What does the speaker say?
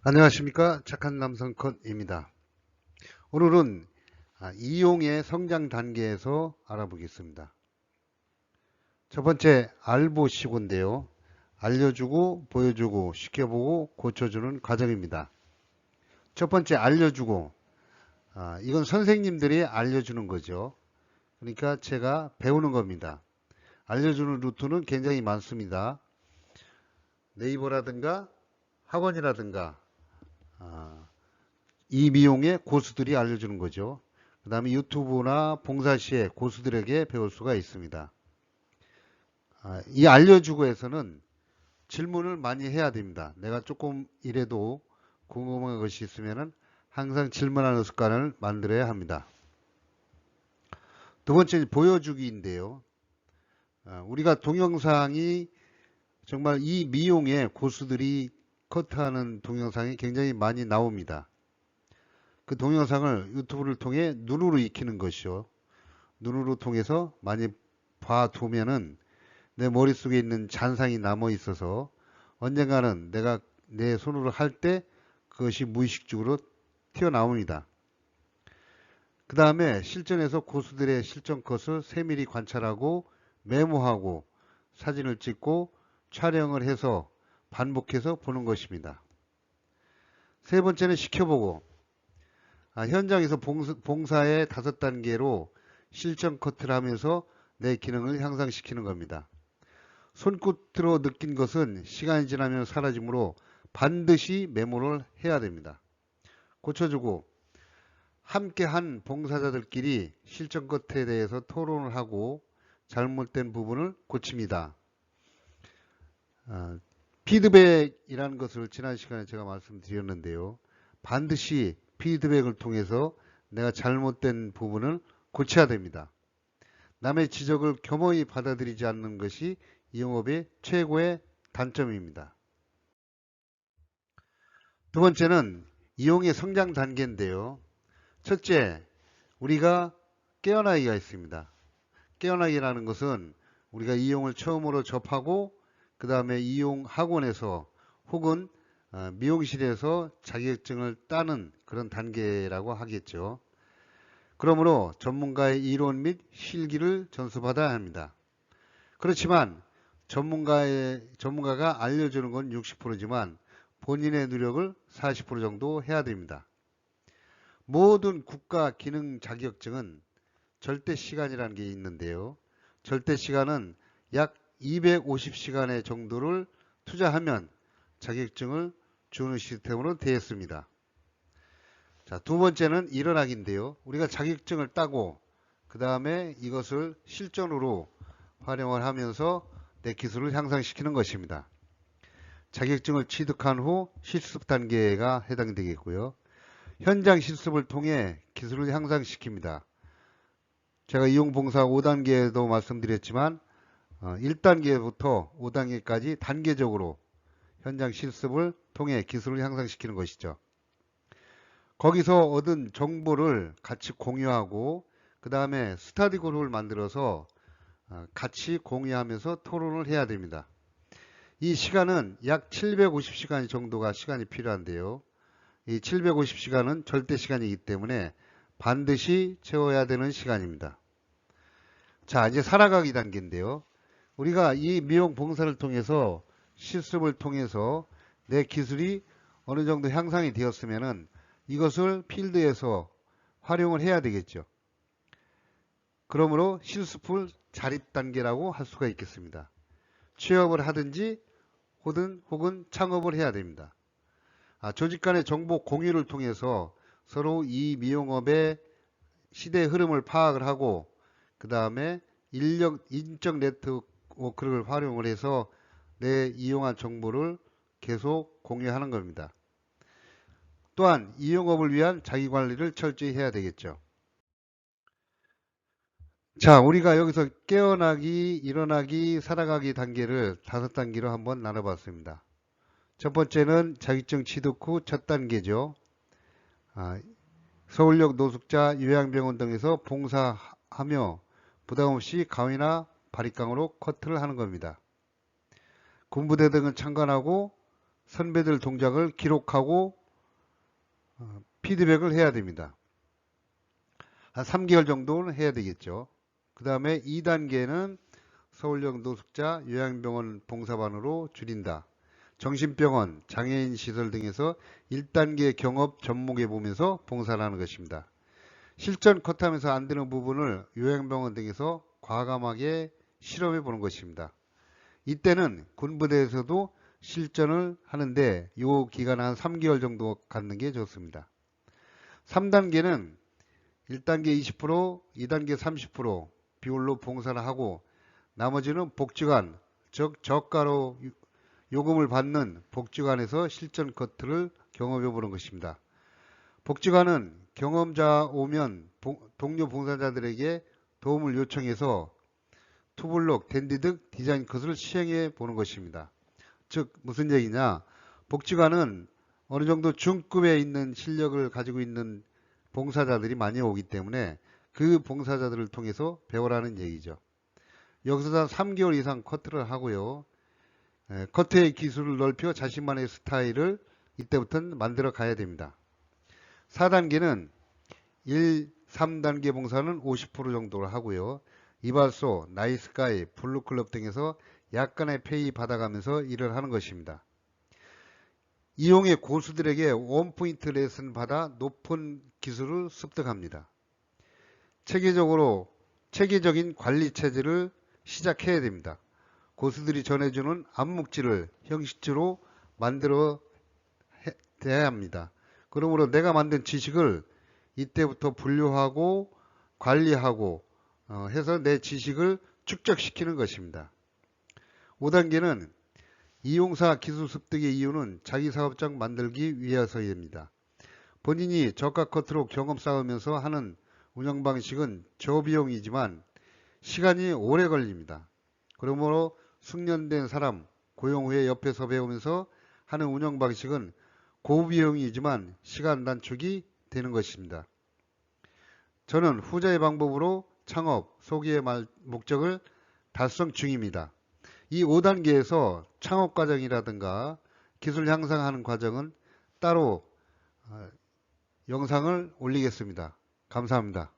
안녕하십니까. 착한 남성 컷입니다. 오늘은 이용의 성장 단계에서 알아보겠습니다. 첫 번째 알보시고인데요. 알려주고 보여주고 시켜보고 고쳐주는 과정입니다. 첫 번째 알려주고, 이건 선생님들이 알려주는 거죠. 그러니까 제가 배우는 겁니다. 알려주는 루트는 굉장히 많습니다. 네이버라든가 학원이라든가 이 미용의 고수들이 알려주는 거죠. 그 다음에 유튜브나 봉사시에 고수들에게 배울 수가 있습니다. 이 알려주고에서는 질문을 많이 해야 됩니다. 내가 조금 이래도 궁금한 것이 있으면 항상 질문하는 습관을 만들어야 합니다. 두 번째 보여주기인데요. 우리가 동영상이 정말 이 미용의 고수들이 커트하는 동영상이 굉장히 많이 나옵니다. 그 동영상을 유튜브를 통해 눈으로 익히는 것이요. 눈으로 통해서 많이 봐두면은 내 머릿속에 있는 잔상이 남아 있어서 언젠가는 내가 내 손으로 할 때 그것이 무의식적으로 튀어나옵니다. 그 다음에 실전에서 고수들의 실전 컷을 세밀히 관찰하고 메모하고 사진을 찍고 촬영을 해서 반복해서 보는 것입니다. 세 번째는 시켜보고, 현장에서 봉사의 5단계로 실전 커트를 하면서 내 기능을 향상시키는 겁니다. 손끝으로 느낀 것은 시간이 지나면 사라지므로 반드시 메모를 해야 됩니다. 고쳐주고, 함께한 봉사자들끼리 실전 커트에 대해서 토론을 하고 잘못된 부분을 고칩니다. 피드백이라는 것을 지난 시간에 제가 말씀드렸는데요. 반드시 피드백을 통해서 내가 잘못된 부분을 고쳐야 됩니다. 남의 지적을 겸허히 받아들이지 않는 것이 이 영업의 최고의 단점입니다. 두 번째는 이용의 성장 단계인데요. 첫째, 우리가 깨어나기가 있습니다. 깨어나기라는 것은 우리가 이용을 처음으로 접하고 그 다음에 이용 학원에서 혹은 미용실에서 자격증을 따는 그런 단계라고 하겠죠. 그러므로 전문가의 이론 및 실기를 전수받아야 합니다. 그렇지만 전문가가 알려주는 건 60%지만 본인의 노력을 40% 정도 해야 됩니다. 모든 국가 기능 자격증은 절대 시간이라는 게 있는데요. 절대 시간은 약 250시간의 정도를 투자하면 자격증을 주는 시스템으로 되어 있습니다. 자, 두 번째는 일어나기인데요. 우리가 자격증을 따고 그 다음에 이것을 실전으로 활용을 하면서 내 기술을 향상시키는 것입니다. 자격증을 취득한 후 실습 단계가 해당되겠고요. 현장 실습을 통해 기술을 향상시킵니다. 제가 이용봉사 5단계에도 말씀드렸지만 1단계부터 5단계까지 단계적으로 현장 실습을 통해 기술을 향상시키는 것이죠. 거기서 얻은 정보를 같이 공유하고 그 다음에 스터디 그룹을 만들어서 같이 공유하면서 토론을 해야 됩니다. 이 시간은 약 750시간 정도가 시간이 필요한데요. 이 750시간은 절대 시간이기 때문에 반드시 채워야 되는 시간입니다. 자, 이제 살아가기 단계인데요. 우리가 이 미용 봉사를 통해서 실습을 통해서 내 기술이 어느 정도 향상이 되었으면은 이것을 필드에서 활용을 해야 되겠죠. 그러므로 실습을 자립 단계라고 할 수가 있겠습니다. 취업을 하든지 혹은 창업을 해야 됩니다. 조직 간의 정보 공유를 통해서 서로 이 미용업의 시대 흐름을 파악을 하고 그 다음에 인적 네트워크를 활용을 해서 내 이용한 정보를 계속 공유하는 겁니다. 또한 이용업을 위한 자기관리를 철저히 해야 되겠죠. 자, 우리가 여기서 깨어나기, 일어나기, 살아가기 단계를 5단계로 한번 나눠봤습니다. 첫 번째는 자격증 취득 후 첫 단계죠. 서울역 노숙자 요양병원 등에서 봉사하며 부담없이 가위나 바리깡으로 커트를 하는 겁니다. 군부대 등은 참관하고 선배들 동작을 기록하고 피드백을 해야 됩니다. 한 3개월 정도는 해야 되겠죠. 그 다음에 2단계는 서울역 노숙자 요양병원 봉사반으로 줄인다. 정신병원, 장애인 시설 등에서 1단계 경업 접목해 보면서 봉사를 하는 것입니다. 실전 컷하면서 안 되는 부분을 요양병원 등에서 과감하게 실험해 보는 것입니다. 이때는 군부대에서도 실전을 하는데 이 기간 한 3개월 정도 갖는 게 좋습니다. 3단계는 1단계 20%, 2단계 30% 비율로 봉사를 하고 나머지는 복지관, 즉 저가로 요금을 받는 복지관에서 실전 커트를 경험해 보는 것입니다. 복지관은 경험자 오면 동료 봉사자들에게 도움을 요청해서 투블럭, 댄디 등 디자인 컷을 시행해 보는 것입니다. 즉 무슨 얘기냐, 복지관은 어느 정도 중급에 있는 실력을 가지고 있는 봉사자들이 많이 오기 때문에 그 봉사자들을 통해서 배우라는 얘기죠. 여기서 한 3개월 이상 커트를 하고요. 커트의 기술을 넓혀 자신만의 스타일을 이때부터는 만들어 가야 됩니다. 4단계는 1, 3단계 봉사는 50% 정도를 하고요. 이발소, 나이스가이, 블루클럽 등에서 약간의 페이 받아가면서 일을 하는 것입니다. 이용의 고수들에게 원포인트 레슨 받아 높은 기술을 습득합니다. 체계적인 관리 체제를 시작해야 됩니다. 고수들이 전해주는 암묵지를 형식지로 만들어 돼야 합니다. 그러므로 내가 만든 지식을 이때부터 분류하고 관리하고 해서 내 지식을 축적시키는 것입니다. 5단계는 이용사 기술 습득의 이유는 자기 사업장 만들기 위해서입니다. 본인이 저가 커트로 경험 쌓으면서 하는 운영 방식은 저비용이지만 시간이 오래 걸립니다. 그러므로 숙련된 사람 고용 후에 옆에서 배우면서 하는 운영 방식은 고비용이지만 시간 단축이 되는 것입니다. 저는 후자의 방법으로 창업, 소기의 목적을 달성 중입니다. 이 5단계에서 창업 과정이라든가 기술 향상하는 과정은 따로 영상을 올리겠습니다. 감사합니다.